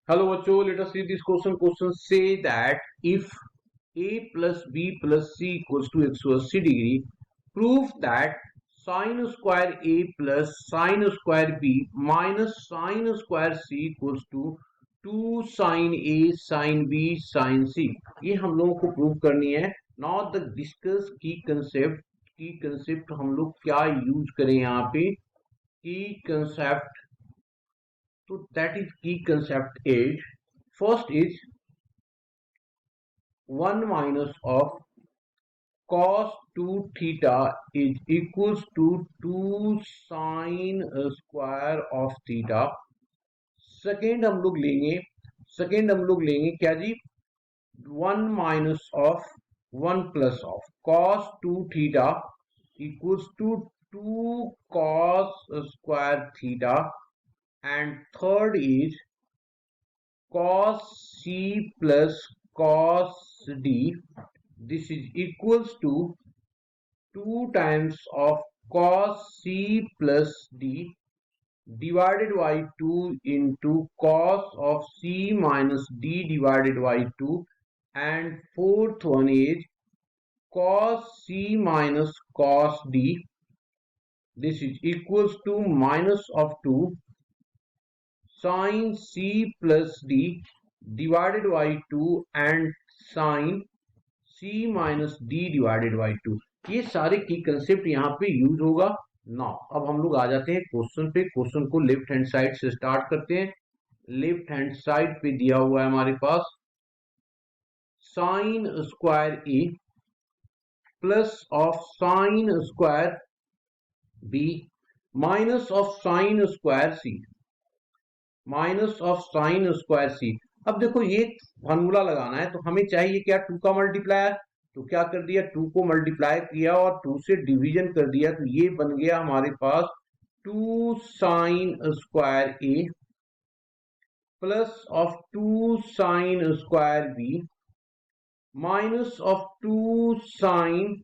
Hello, Vacho. Let us see this question. Question say that if a plus b plus c equals to x over c degree, prove that sine square a plus sine square b minus sine square c equals to 2 sine a sine b sine c. ये हम लोगों को prove करनी है. Now the discuss key concept हम लोग क्या use करें यहाँ पे. Key concept, so that is key concept is first is 1 minus of cos 2 theta is equals to 2 sin square of theta. Second हम लोग लेंगे क्या जी, 1 minus of 1 plus of cos 2 theta equals to 2 cos square theta. And third is cos c plus cos d. This is equals to 2 times of cos c plus d divided by 2 into cos of c minus d divided by 2. And fourth one is cos c minus cos d. This is equals to minus of 2 sin c plus d divided by 2 and sin c minus d divided by 2. ये सारे की concept यहाँ पे use होगा ना. अब हम लोग आ जाते हैं क्वेश्चन पे. क्वेश्चन को लेफ्ट हैंड साइड से स्टार्ट करते हैं. लेफ्ट हैंड साइड पे दिया हुआ है हमारे पास sine square A plus of sine square B minus of sine square C minus of sine square C. अब देखो ये फॉर्मूला लगाना है तो हमें चाहिए क्या, 2 का मल्टीप्लायर. तो क्या कर दिया, 2 को मल्टीप्लाई किया और 2 से डिवीजन कर दिया. तो ये बन गया हमारे पास 2 sine square A plus of 2 sine square B minus of 2 sine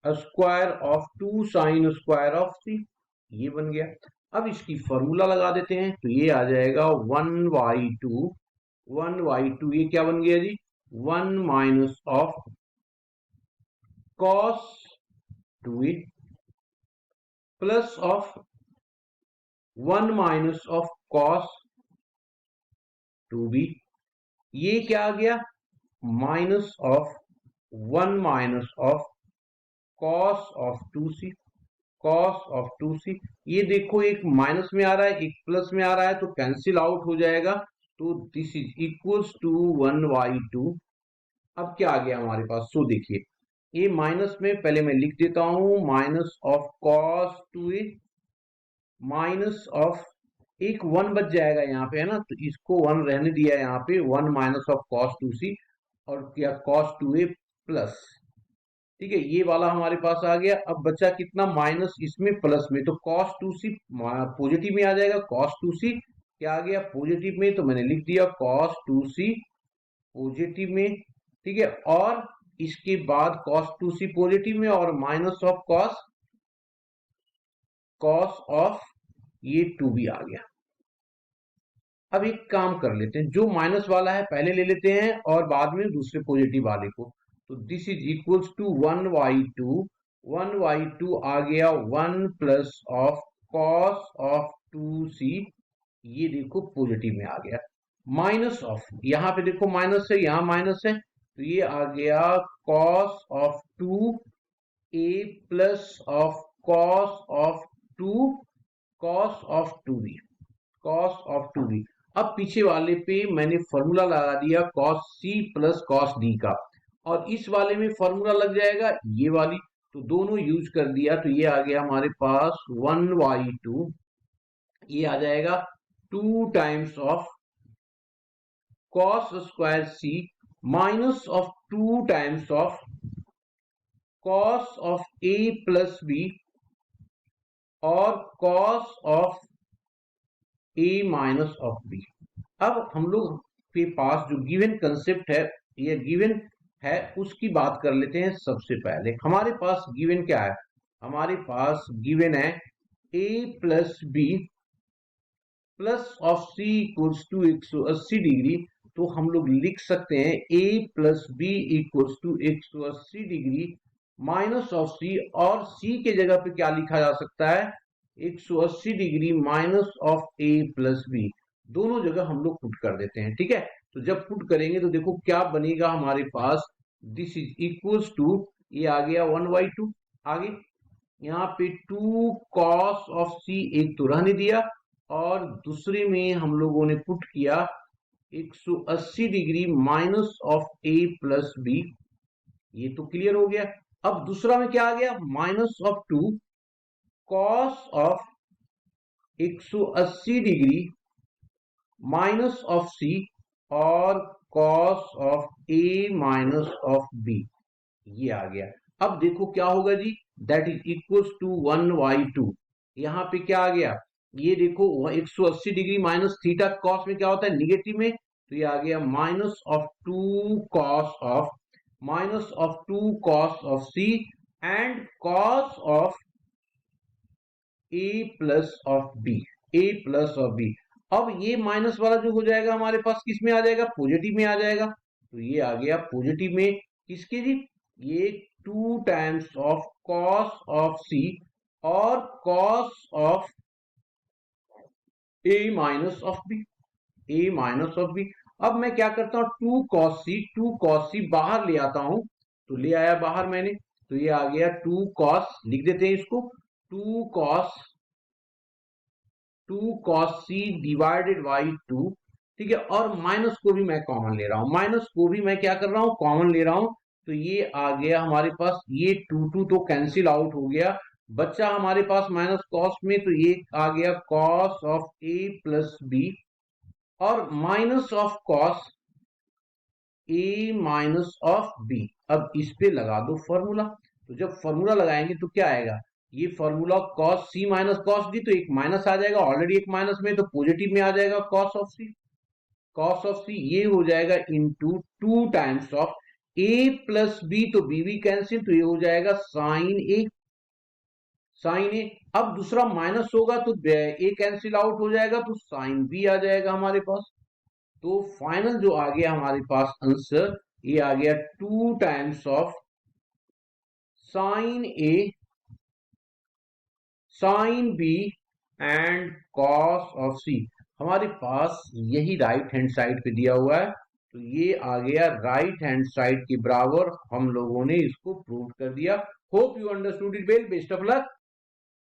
square of 2 sine square of C. ये बन गया. अब इसकी फॉर्मूला लगा देते हैं तो ये आ जाएगा 1/2. ये क्या बन गया जी, 1 minus of cos 2a plus of 1 minus of cos 2b. ये क्या आ गया, minus of 1 minus of cos of 2c cos of 2c. ये देखो एक माइनस में आ रहा है एक प्लस में आ रहा है तो कैंसिल आउट हो जाएगा. तो दिस इज इक्वल्स टू 1/2. अब क्या आ गया हमारे पास, सो देखिए ये माइनस में पहले मैं लिख देता हूं minus of cos 2a minus of एक 1 बच जाएगा यहाँ पे है ना, तो इसको 1 रहने दिया यहाँ पे 1 माइनस ऑफ cos 2c और क्या cos 2a प्लस. ठीक है, ये वाला हमारे पास आ गया. अब बचा कितना, माइनस इसमें प्लस में, तो cos 2c पॉजिटिव में आ जाएगा. cos 2c क्या आ गया, पॉजिटिव में, तो मैंने लिख दिया cos 2c पॉजिटिव में. ठीक है, और इसके बाद cos 2c पॉजिटिव में और माइनस ऑफ cos ऑफ ये 2b आ गया. अब एक काम कर लेते हैं, जो माइनस वाला है पहले ले लेते हैं और बाद में दूसरे पॉजिटिव वाले को. तो दिस इज इक्वल्स टू 1/2 आ गया 1 plus of cos of 2c. ये देखो पॉजिटिव में आ गया. माइनस ऑफ, यहाँ पे देखो माइनस है यहाँ माइनस है तो ये आ गया cos of 2a plus of cos of 2 cos of 2b cos of 2b. अब पीछे वाले पे मैंने फॉर्मूला लगा दिया cos c plus cos d का, और इस वाले में फॉर्मूला लग जाएगा ये वाली, तो दोनों यूज कर दिया. तो ये आ गया हमारे पास 1/2. ये आ जाएगा 2 times of cos square c minus of 2 times of cos of a plus b और cos of a minus of b. अब हम लोग के पास जो गिवन कंसेप्ट है, ये गिवन है, उसकी बात कर लेते हैं. सबसे पहले हमारे पास गिवन क्या है, हमारे पास गिवन है a plus B plus of C equals to 180 degree, तो हम लोग लिख सकते हैं a plus B equals to 180 degree minus of C, और c के जगह पे क्या लिखा जा सकता है, 180 degree minus of a plus B. दोनों जगह हम लोग पुट कर देते हैं, ठीक है। तो जब पुट करेंगे तो देखो क्या बनेगा हमारे पास, दिस इज इक्वल्स टू, ये आ गया 1/2, आगे यहाँ पे 2 कॉस ऑफ सी, एक तो रहने दिया, और दूसरे में हम लोगों ने पुट किया 180 degree minus of a plus B, ये तो क्लियर हो गया। अब दूसरा में क्या आ गया, minus of 2 cos of 180 degree minus of C, और cos of a minus of b, ये आ गया। अब देखो क्या होगा जी, दैट इज इक्वल्स टू 1/2। यहाँ पे क्या आ गया, ये देखो 180 डिग्री माइनस थीटा, कॉस में क्या होता है निगेटिव में, तो ये आ गया minus of two cos of C and cos of a plus of B, अब ये माइनस वाला जो हो जाएगा हमारे पास किस में आ जाएगा, पॉजिटिव में आ जाएगा। तो ये आ गया पॉजिटिव में, किसके जी, ये 2 times of cos of C और cos of a minus of B. अब मैं क्या करता हूं, 2 कॉस सी बाहर ले आता हूं, तो ले आया बाहर मैंने, तो ये आ गया 2 कॉस, लिख देते हैं इसको, 2 कॉस सी डिवाइडेड बाई 2, ठीक है। और माइनस को भी मैं कॉमन ले रहा हूं, माइनस को भी मैं क्या कर रहा हूं, कॉमन ले रहा हूं, तो ये आ गया हमारे पास, ये 2 तो कैंसिल आउट हो गया, बच्चा हमारे पास माइनस कॉस में, तो ये आ गया cos of a plus B, और minus of cos a minus of b। अब इस पे लगा दो फॉर्मूला, तो जब फॉर्मूला लगाएंगे तो क्या आएगा, ये फॉर्मूला कॉस सी माइनस कॉस डी, तो एक माइनस आ जाएगा, ऑलरेडी एक माइनस में, तो पॉजिटिव में आ जाएगा कॉस ऑफ सी ये हो जाएगा into 2 times of a plus B, तो बी भी कैंसिल, तो ये हो जाएगा साइन ए। अब दूसरा माइनस होगा तो ए कैंसिल आउट हो जाएगा, तो साइन बी आ जाएगा हमारे पास। तो फाइनल जो आ गया हमारे पास आंसर, ये आ गया 2 times of sine A sine B and cos of C. हमारे पास यही राइट हैंड साइड पे दिया हुआ है, तो ये आ गया राइट हैंड साइड के बराबर, हम लोगों ने इसको प्रूव कर दिया। Hope you understood it well, best of luck.